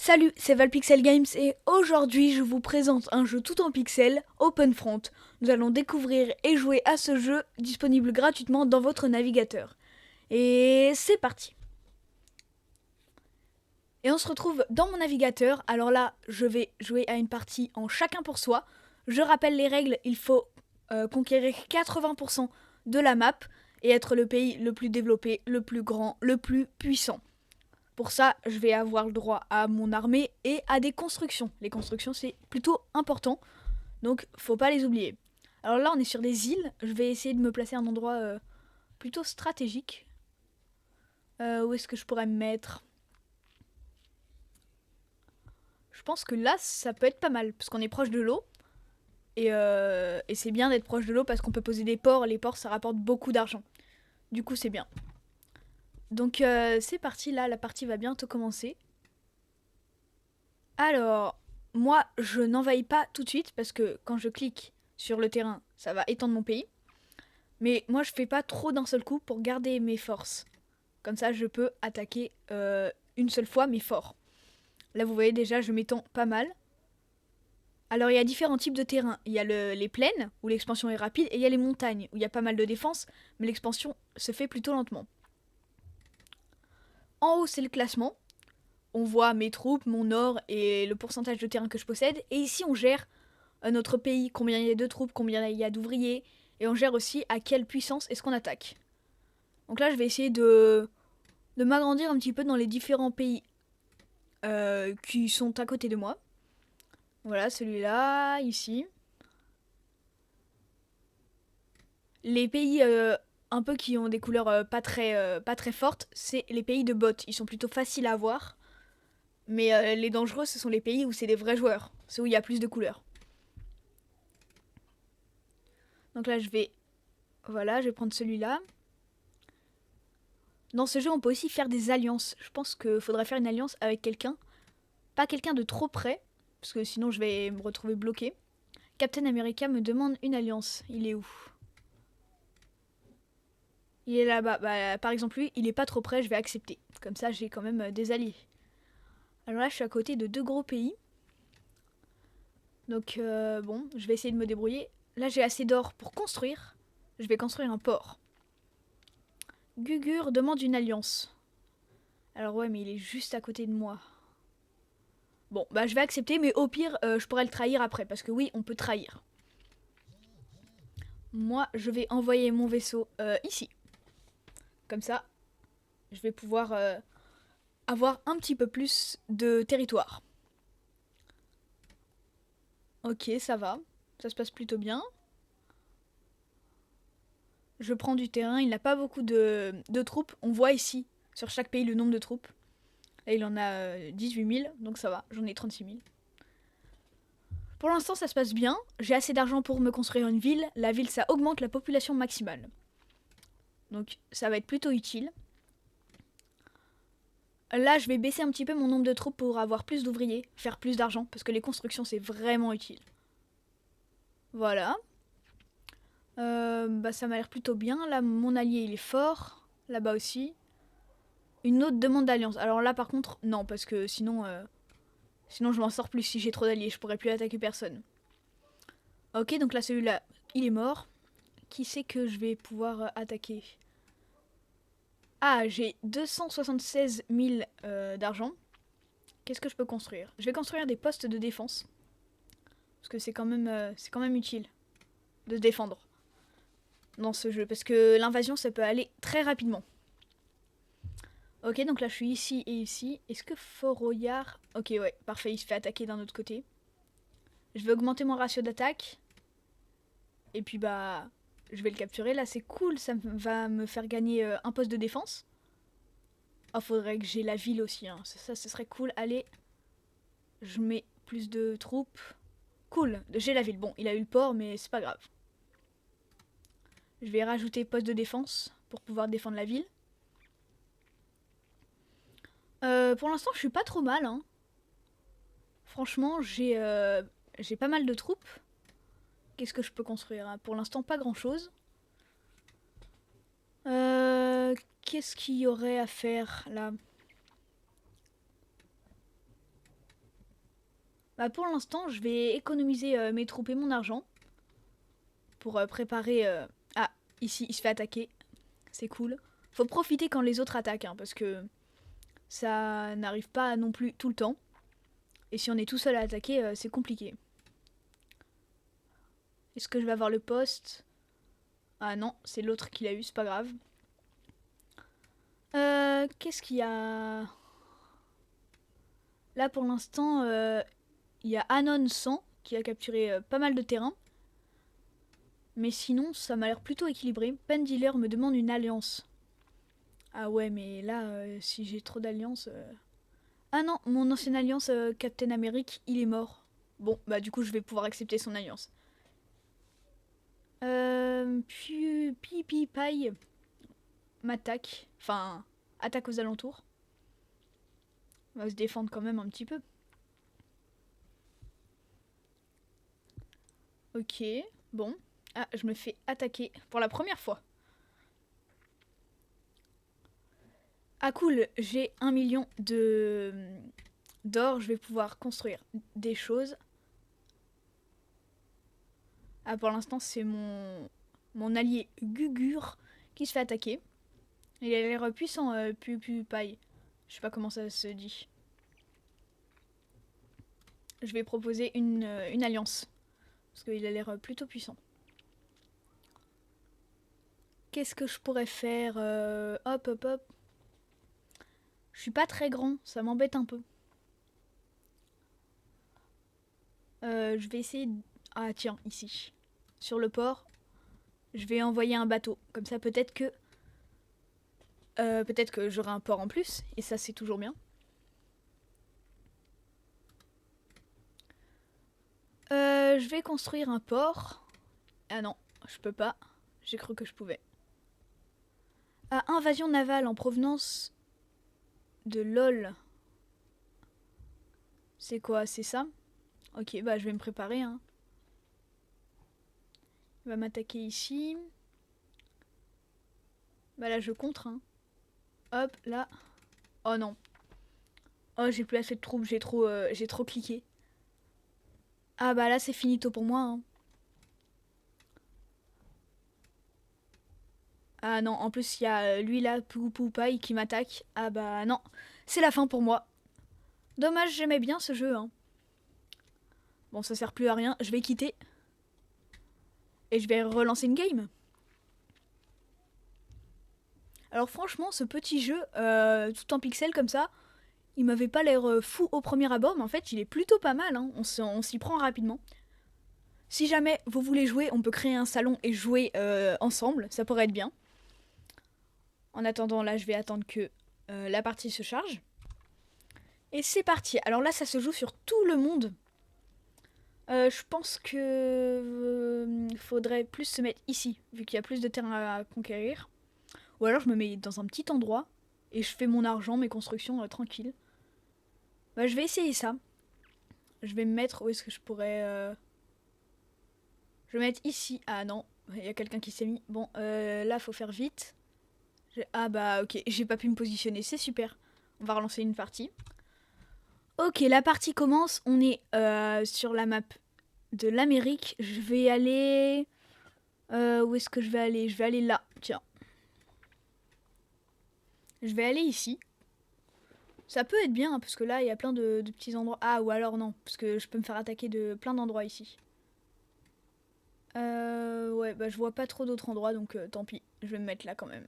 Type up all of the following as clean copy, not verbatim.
Salut, c'est Valpixel Games et aujourd'hui je vous présente un jeu tout en pixels, OpenFront. Nous allons découvrir et jouer à ce jeu disponible gratuitement dans votre navigateur. Et c'est parti. Et on se retrouve dans mon navigateur. Alors là, je vais jouer à une partie en chacun pour soi. Je rappelle les règles, il faut conquérir 80% de la map et être le pays le plus développé, le plus grand, le plus puissant. Pour ça, je vais avoir le droit à mon armée et à des constructions. Les constructions, c'est plutôt important, donc faut pas les oublier. Alors là, on est sur des îles. Je vais essayer de me placer à un endroit plutôt stratégique. Où est-ce que je pourrais me mettre? Je pense que là, ça peut être pas mal, parce qu'on est proche de l'eau. Et c'est bien d'être proche de l'eau parce qu'on peut poser des ports. Les ports, ça rapporte beaucoup d'argent. Du coup, c'est bien. Donc c'est parti, là, la partie va bientôt commencer. Alors, moi, je n'envahis pas tout de suite parce que quand je clique sur le terrain, ça va étendre mon pays. Mais moi, je fais pas trop d'un seul coup pour garder mes forces. Comme ça, je peux attaquer une seule fois, mais fort. Là, vous voyez déjà, je m'étends pas mal. Alors, il y a différents types de terrains. Il y a les plaines, où l'expansion est rapide, et il y a les montagnes, où il y a pas mal de défense, mais l'expansion se fait plutôt lentement. En haut, c'est le classement. On voit mes troupes, mon or et le pourcentage de terrain que je possède. Et ici, on gère notre pays, combien il y a de troupes, combien il y a d'ouvriers, et on gère aussi à quelle puissance est-ce qu'on attaque. Donc là, je vais essayer de m'agrandir un petit peu dans les différents pays qui sont à côté de moi. Voilà, celui-là, ici. Les pays un peu qui ont des couleurs pas très fortes, c'est les pays de bots. Ils sont plutôt faciles à voir. Mais les dangereux, ce sont les pays où c'est des vrais joueurs. C'est où il y a plus de couleurs. Donc là, Voilà, je vais prendre celui-là. Dans ce jeu, on peut aussi faire des alliances. Je pense qu'il faudrait faire une alliance avec quelqu'un. Pas quelqu'un de trop près, parce que sinon je vais me retrouver bloqué. Captain America me demande une alliance. Il est où? Il est là-bas. Bah, par exemple, lui, il est pas trop près, je vais accepter. Comme ça, j'ai quand même des alliés. Alors là, je suis à côté de deux gros pays. Donc, bon, je vais essayer de me débrouiller. Là, j'ai assez d'or pour construire. Je vais construire un port. Gugur demande une alliance. Alors ouais, mais il est juste à côté de moi. Bon, bah je vais accepter, mais au pire, je pourrais le trahir après, parce que oui, on peut trahir. Moi, je vais envoyer mon vaisseau ici. Comme ça, je vais pouvoir avoir un petit peu plus de territoire. Ok, ça va. Ça se passe plutôt bien. Je prends du terrain, il n'a pas beaucoup de troupes. On voit ici, sur chaque pays, le nombre de troupes. Là, il en a 18 000, donc ça va, j'en ai 36 000. Pour l'instant, ça se passe bien. J'ai assez d'argent pour me construire une ville. La ville, ça augmente la population maximale. Donc ça va être plutôt utile. Là, je vais baisser un petit peu mon nombre de troupes pour avoir plus d'ouvriers, faire plus d'argent, parce que les constructions, c'est vraiment utile. Voilà. Bah, ça m'a l'air plutôt bien. Là, mon allié, il est fort. Là-bas aussi. Une autre demande d'alliance. Alors là, par contre, non, parce que sinon je m'en sors plus si j'ai trop d'alliés. Je pourrais plus attaquer personne. Ok, donc là, celui-là, il est mort. Qui c'est que je vais pouvoir attaquer? Ah, j'ai 276 000 d'argent. Qu'est-ce que je peux construire? Je vais construire des postes de défense. Parce que c'est quand même utile de se défendre dans ce jeu. Parce que l'invasion, ça peut aller très rapidement. Ok, donc là, je suis ici et ici. Est-ce que Fort Royard... Ok, ouais, parfait, il se fait attaquer d'un autre côté. Je vais augmenter mon ratio d'attaque. Et puis, bah, je vais le capturer. Là, c'est cool, ça va me faire gagner un poste de défense. Oh, faudrait que j'ai la ville aussi, hein. Ça, ce serait cool. Allez, je mets plus de troupes. Cool, j'ai la ville. Bon, il a eu le port, mais c'est pas grave. Je vais rajouter poste de défense pour pouvoir défendre la ville. Pour l'instant, je suis pas trop mal, hein. Franchement, j'ai pas mal de troupes. Qu'est-ce que je peux construire, hein? Pour l'instant, pas grand-chose. Qu'est-ce qu'il y aurait à faire, là? Bah pour l'instant, je vais économiser mes troupes et mon argent pour préparer... Ah, ici, il se fait attaquer. C'est cool. Faut profiter quand les autres attaquent, hein, parce que ça n'arrive pas non plus tout le temps. Et si on est tout seul à attaquer, c'est compliqué. Est-ce que je vais avoir le poste? Ah non, c'est l'autre qui l'a eu, c'est pas grave. Qu'est-ce qu'il y a? Là pour l'instant, il y a Anon 100 qui a capturé pas mal de terrain. Mais sinon, ça m'a l'air plutôt équilibré. Pendealer me demande une alliance. Ah ouais, mais là, si j'ai trop d'alliances... Ah non, mon ancienne alliance Captain America, il est mort. Bon, bah du coup, je vais pouvoir accepter son alliance. Puis Pipi Paille m'attaque. Enfin, attaque aux alentours. On va se défendre quand même un petit peu. Ok, bon. Ah, je me fais attaquer pour la première fois. Ah cool, j'ai 1 million d'or, je vais pouvoir construire des choses. Ah pour l'instant c'est mon allié Gugur qui se fait attaquer. Il a l'air puissant, PewDiePie. Je sais pas comment ça se dit. Je vais proposer une alliance. Parce qu'il a l'air plutôt puissant. Qu'est-ce que je pourrais faire? Hop, hop, hop. Je suis pas très grand, ça m'embête un peu. Je vais essayer... Ah tiens, ici. Sur le port, je vais envoyer un bateau. Comme ça, peut-être que j'aurai un port en plus. Et ça, c'est toujours bien. Je vais construire un port. Ah non, je peux pas. J'ai cru que je pouvais. Ah, invasion navale en provenance de LOL. C'est quoi? C'est ça? Ok, bah je vais me préparer. Hein. Il va m'attaquer ici. Bah là, je contre. Hein. Hop, là. Oh non. Oh, j'ai plus assez de troupes. J'ai trop cliqué. Ah bah là, c'est finito pour moi. Hein. Ah non, en plus, il y a lui là, Poupai, qui m'attaque. Ah bah non, c'est la fin pour moi. Dommage, j'aimais bien ce jeu. Hein. Bon, ça sert plus à rien. Je vais quitter. Et je vais relancer une game. Alors franchement, ce petit jeu, tout en pixels comme ça, il m'avait pas l'air fou au premier abord, mais en fait, il est plutôt pas mal. Hein. On s'y prend rapidement. Si jamais vous voulez jouer, on peut créer un salon et jouer ensemble. Ça pourrait être bien. En attendant, là, je vais attendre que la partie se charge. Et c'est parti. Alors là, ça se joue sur tout le monde. Je pense que faudrait plus se mettre ici, vu qu'il y a plus de terrain à conquérir. Ou alors je me mets dans un petit endroit et je fais mon argent, mes constructions tranquille. Bah, je vais essayer ça. Je vais me mettre... Où est-ce que je pourrais... Je vais mettre ici. Ah non, il y a quelqu'un qui s'est mis. Bon, là, faut faire vite. Ah bah ok, j'ai pas pu me positionner, c'est super. On va relancer une partie. Ok, la partie commence. On est sur la map de l'Amérique. Je vais aller... où est-ce que je vais aller? Je vais aller là, tiens. Je vais aller ici. Ça peut être bien, hein, parce que là, il y a plein de petits endroits. Ah, ou alors non, parce que je peux me faire attaquer de plein d'endroits ici. Ouais, bah je vois pas trop d'autres endroits, donc tant pis. Je vais me mettre là quand même.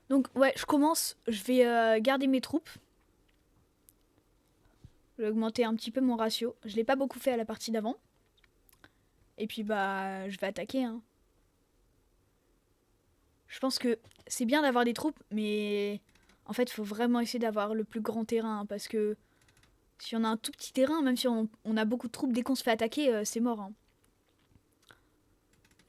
Donc ouais, je commence. Je vais garder mes troupes. Je vais augmenter un petit peu mon ratio. Je l'ai pas beaucoup fait à la partie d'avant. Et puis bah, je vais attaquer. Hein. Je pense que c'est bien d'avoir des troupes, mais en fait, il faut vraiment essayer d'avoir le plus grand terrain. Hein, parce que si on a un tout petit terrain, même si on a beaucoup de troupes, dès qu'on se fait attaquer, c'est mort. Hein.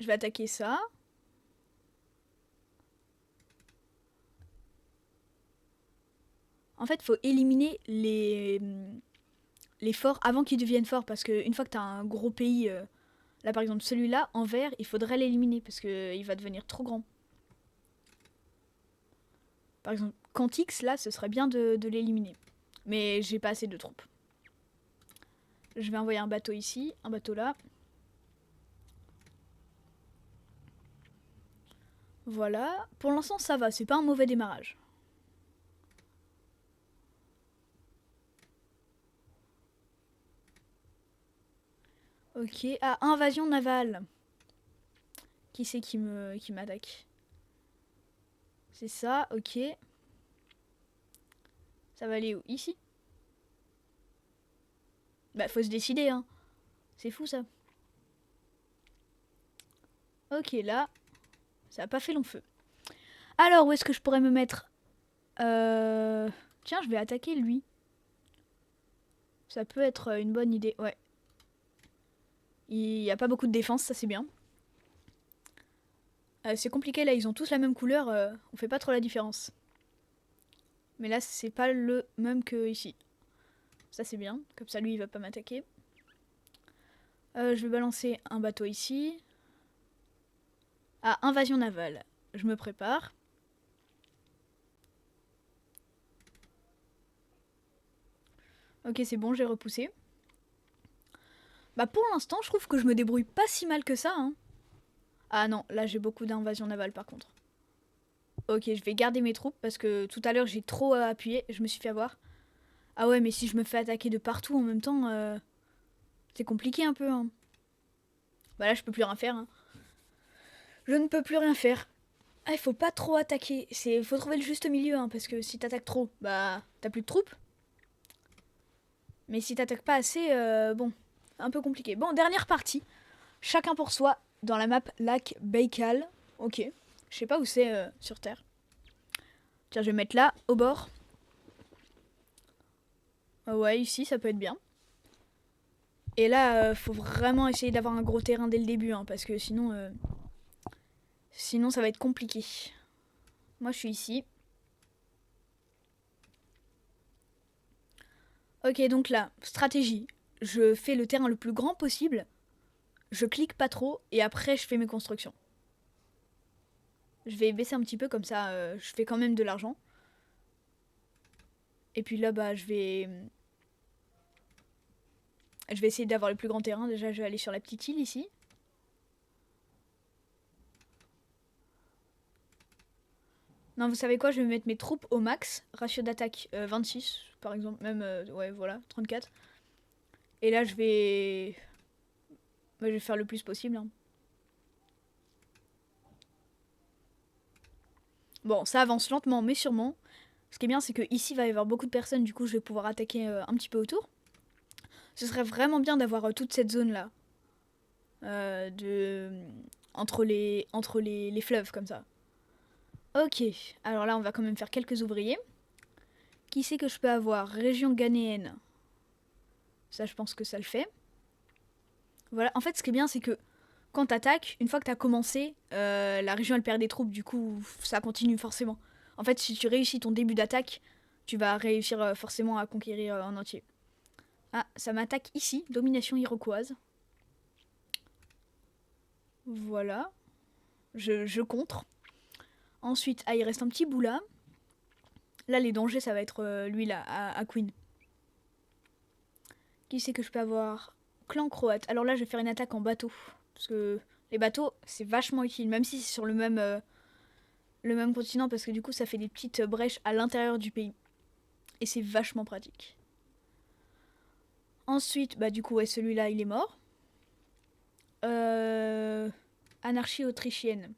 Je vais attaquer ça. En fait, il faut éliminer les forts avant qu'ils deviennent forts. Parce qu'une fois que tu as un gros pays, là par exemple celui-là, en vert, il faudrait l'éliminer parce qu'il va devenir trop grand. Par exemple, Cantix, là, ce serait bien de l'éliminer. Mais j'ai pas assez de troupes. Je vais envoyer un bateau ici, un bateau là. Voilà. Pour l'instant, ça va. C'est pas un mauvais démarrage. Ok. Ah, invasion navale. Qui c'est qui m'attaque? C'est ça, ok. Ça va aller où? Ici? Bah, faut se décider, hein. C'est fou, ça. Ok, là, ça a pas fait long feu. Alors, où est-ce que je pourrais me mettre? Tiens, je vais attaquer lui. Ça peut être une bonne idée, ouais. Il n'y a pas beaucoup de défense, ça c'est bien. C'est compliqué, là, ils ont tous la même couleur, on fait pas trop la différence. Mais là, c'est pas le même que ici. Ça c'est bien, comme ça lui il va pas m'attaquer. Je vais balancer un bateau ici. Ah, invasion navale. Je me prépare. Ok, c'est bon, j'ai repoussé. Bah pour l'instant, je trouve que je me débrouille pas si mal que ça. Hein. Ah non, là j'ai beaucoup d'invasion navale par contre. Ok, je vais garder mes troupes parce que tout à l'heure j'ai trop appuyé, je me suis fait avoir. Ah ouais, mais si je me fais attaquer de partout en même temps, c'est compliqué un peu. Hein. Bah là je peux plus rien faire. Hein. Je ne peux plus rien faire. Ah, il faut pas trop attaquer. Faut trouver le juste milieu, hein, parce que si t'attaques trop, bah t'as plus de troupes. Mais si t'attaques pas assez, bon, un peu compliqué. Bon, dernière partie. Chacun pour soi dans la map lac Baikal. Ok. Je sais pas où c'est sur Terre. Tiens, je vais mettre là, au bord. Ouais, ici, ça peut être bien. Et là, faut vraiment essayer d'avoir un gros terrain dès le début, hein, parce que sinon ça va être compliqué. Moi, je suis ici. Ok, donc là, stratégie. Je fais le terrain le plus grand possible. Je clique pas trop et après je fais mes constructions. Je vais baisser un petit peu comme ça, je fais quand même de l'argent. Et puis là, bah, je vais essayer d'avoir le plus grand terrain. Déjà, je vais aller sur la petite île ici. Non, vous savez quoi, je vais mettre mes troupes au max. Ratio d'attaque 26, par exemple. Même, ouais, voilà, 34. Et là, bah, je vais faire le plus possible. Hein. Bon, ça avance lentement, mais sûrement. Ce qui est bien, c'est que ici, il va y avoir beaucoup de personnes. Du coup, je vais pouvoir attaquer un petit peu autour. Ce serait vraiment bien d'avoir toute cette zone-là. Entre les fleuves, comme ça. Ok, alors là, on va quand même faire quelques ouvriers. Qui c'est que je peux avoir? Région ghanéenne. Ça, je pense que ça le fait. Voilà, en fait, ce qui est bien, c'est que quand t'attaques, une fois que t'as commencé, la région, elle perd des troupes. Du coup, ça continue forcément. En fait, si tu réussis ton début d'attaque, tu vas réussir forcément à conquérir en entier. Ah, ça m'attaque ici, domination iroquoise. Voilà. Je contre. Ensuite, ah, il reste un petit bout là. Là, les dangers, ça va être lui là, à Queen. Qui c'est que je peux avoir? Clan croate. Alors là, je vais faire une attaque en bateau. Parce que les bateaux, c'est vachement utile. Même si c'est sur le même continent. Parce que du coup, ça fait des petites brèches à l'intérieur du pays. Et c'est vachement pratique. Ensuite, bah du coup, ouais, celui-là, il est mort. Anarchie autrichienne.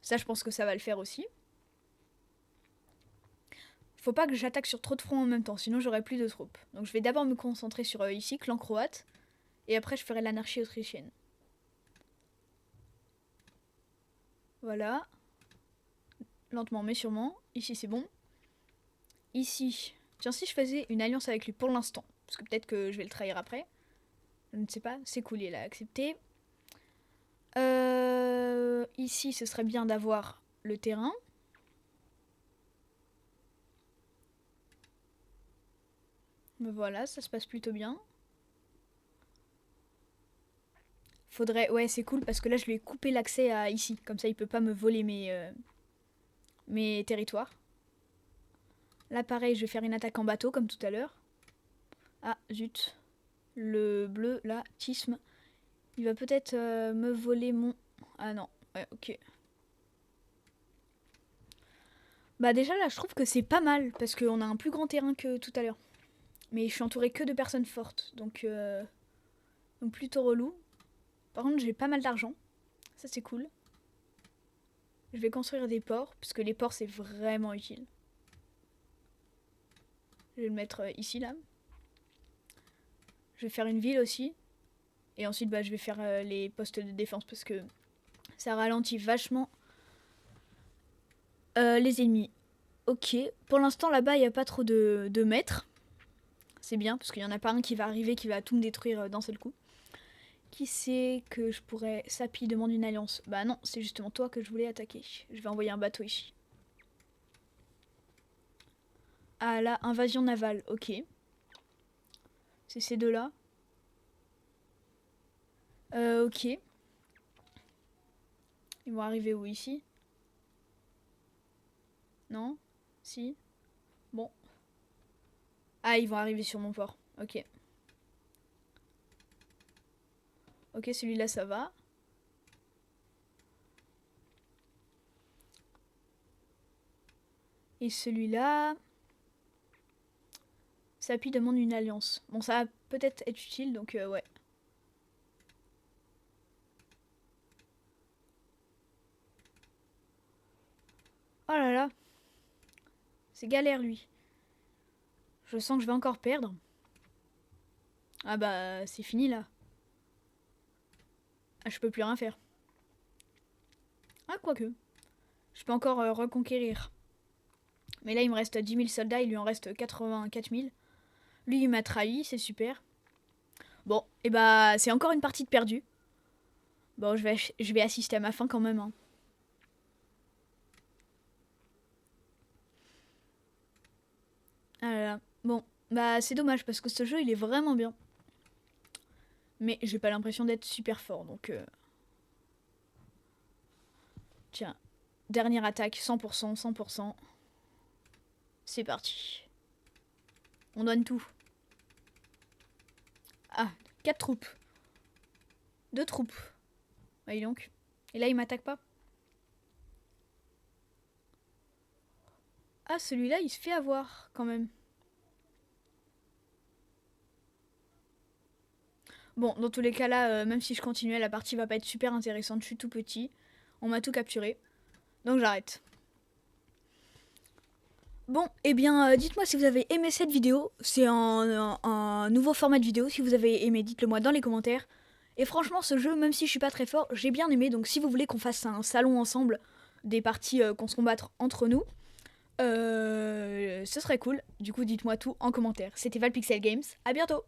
Ça, je pense que ça va le faire aussi. Faut pas que j'attaque sur trop de fronts en même temps, sinon j'aurai plus de troupes. Donc je vais d'abord me concentrer sur ici, clan croate. Et après, je ferai l'anarchie autrichienne. Voilà. Lentement mais sûrement. Ici, c'est bon. Ici. Tiens, si je faisais une alliance avec lui pour l'instant. Parce que peut-être que je vais le trahir après. Je ne sais pas. C'est cool, il a accepté. Ici, ce serait bien d'avoir le terrain. Voilà, ça se passe plutôt bien. Faudrait... Ouais, c'est cool parce que là, je lui ai coupé l'accès à ici. Comme ça, il peut pas me voler mes territoires. Là, pareil, je vais faire une attaque en bateau comme tout à l'heure. Ah, zut. Le bleu, là, Tisme. Il va peut-être me voler mon... Ah non, ouais, ok. Bah déjà là, je trouve que c'est pas mal, parce qu'on a un plus grand terrain que tout à l'heure. Mais je suis entourée que de personnes fortes, donc plutôt relou. Par contre, j'ai pas mal d'argent, ça c'est cool. Je vais construire des ports, parce que les ports c'est vraiment utile. Je vais le mettre ici, là. Je vais faire une ville aussi. Et ensuite, bah, je vais faire les postes de défense, parce que ça ralentit vachement les ennemis. Ok, pour l'instant là-bas, il n'y a pas trop de maîtres. C'est bien, parce qu'il n'y en a pas un qui va arriver, qui va tout me détruire d'un seul coup. Qui c'est que je pourrais... Sapi demande une alliance. Bah non, c'est justement toi que je voulais attaquer. Je vais envoyer un bateau ici. Ah là, invasion navale, ok. C'est ces deux-là. Ok. Ils vont arriver où, ici? Non? Si? Bon. Ah, ils vont arriver sur mon port, ok. Ok, celui-là, ça va. Et celui-là... Sapi demande une alliance. Bon, ça va peut-être être utile, donc ouais. Oh là là. C'est galère, lui. Je sens que je vais encore perdre. Ah bah, c'est fini, là. Ah, je peux plus rien faire. Ah, quoique. Je peux encore reconquérir. Mais là, il me reste 10 000 soldats, il lui en reste 84 000. Lui, il m'a trahi, c'est super. Bon, et bah, c'est encore une partie de perdue. Bon, je vais assister à ma fin quand même. Hein. Ah là là. Bon, bah, c'est dommage parce que ce jeu, il est vraiment bien. Mais j'ai pas l'impression d'être super fort, donc... Tiens, dernière attaque, 100%, 100%. C'est parti. On donne tout. Ah, 4 troupes. 2 troupes. Voyez donc. Et là, il m'attaque pas. Ah, celui-là, il se fait avoir, quand même. Bon, dans tous les cas, là, même si je continuais, la partie va pas être super intéressante. Je suis tout petit. On m'a tout capturé. Donc, j'arrête. Bon, eh bien, dites-moi si vous avez aimé cette vidéo. C'est un nouveau format de vidéo. Si vous avez aimé, dites-le moi dans les commentaires. Et franchement, ce jeu, même si je suis pas très fort, j'ai bien aimé. Donc, si vous voulez qu'on fasse un salon ensemble, des parties qu'on se combattre entre nous, ce serait cool. Du coup, dites-moi tout en commentaire. C'était Valpixel Games. À bientôt!